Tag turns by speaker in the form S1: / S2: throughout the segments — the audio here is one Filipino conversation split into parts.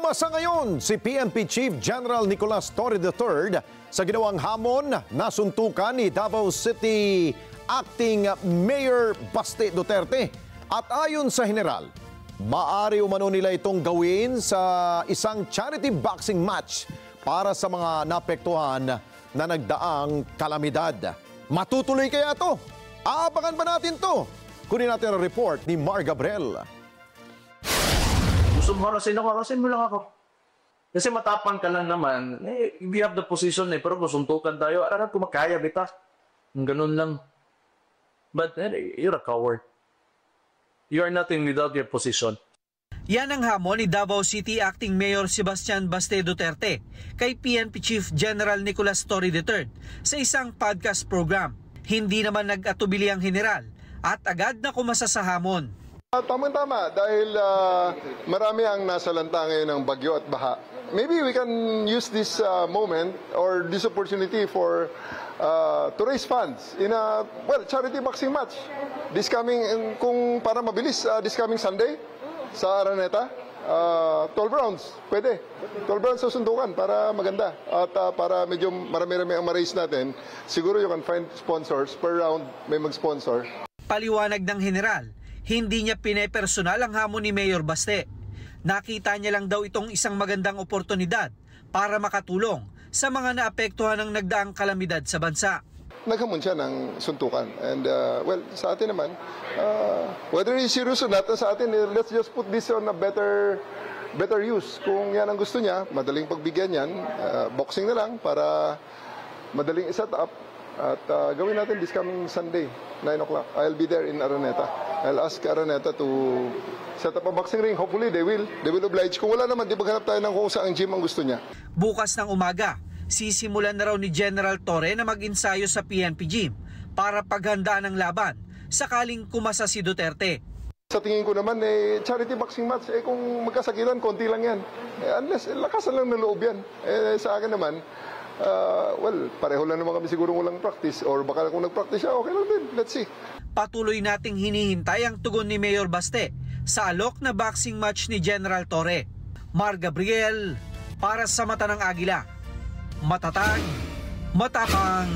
S1: Umasa ngayon si PNP Chief General Nicolas Torre III sa ginawang hamon na suntukan ni Davao City Acting Mayor Baste Duterte. At ayon sa General, maaari umano nila itong gawin sa isang charity boxing match para sa mga naapektuhan na nagdaang kalamidad. Matutuloy kaya ito? Aabangan ba natin to? Kunin natin ang report ni Mar Gabriel.
S2: Gusto mo harasin mo lang ako. Kasi matapang ka lang naman. We have the position pero kung suntukan tayo, alam ko makaya, bita. Ganun lang. But you're a coward. You are nothing without your position.
S3: Yan ang hamon ni Davao City Acting Mayor Sebastian Baste Duterte kay PNP Chief General Nicolas Torre III sa isang podcast program. Hindi naman nag-atubili ang general at agad na kumasa sa hamon.
S4: Tama-tama dahil marami ang nasalanta ngayon ng bagyo at baha. Maybe we can use this moment or this opportunity for to raise funds in a charity boxing match. This coming, kung para mabilis, this coming Sunday sa Araneta, 12 rounds, pwede. 12 rounds sa sundukan para maganda. At para medyo marami-rami ang ma-raise natin, siguro you can find sponsors. Per round may mag-sponsor.
S3: Paliwanag ng general, hindi niya pinepersonal ang hamon ni Mayor Baste. Nakita niya lang daw itong isang magandang oportunidad para makatulong sa mga naapektuhan ng nagdaang kalamidad sa bansa.
S4: Naghamon siya ng suntukan. And sa atin naman, whether he's serious or not, sa atin, let's just put this on a better use. Kung yan ang gusto niya, madaling pagbigyan yan, boxing na lang para madaling iset up. At gawin natin this coming Sunday, 9 o'clock. I'll be there in Araneta. I'll ask Araneta to set up a boxing ring. Hopefully, they will oblige. Kung wala naman, di maghanap tayo ng kung saan gym ang gusto niya.
S3: Bukas ng umaga, sisimulan na raw ni General Torre na mag-ensayo sa PNP Gym para paghandaan ng laban sakaling kumasa si Duterte.
S4: Sa tingin ko naman, charity boxing match, kung magkasakitan, konti lang yan. Unless, lakasan lang ng loob yan. Sa akin naman, pareho lang naman kami siguro walang practice or baka kung nag-practice siya, okay lang din. Let's see.
S3: Patuloy nating hinihintay ang tugon ni Mayor Baste sa alok na boxing match ni General Torre. Mar Gabriel, para sa Mata ng Agila. Matatag, matapang,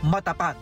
S3: matapat.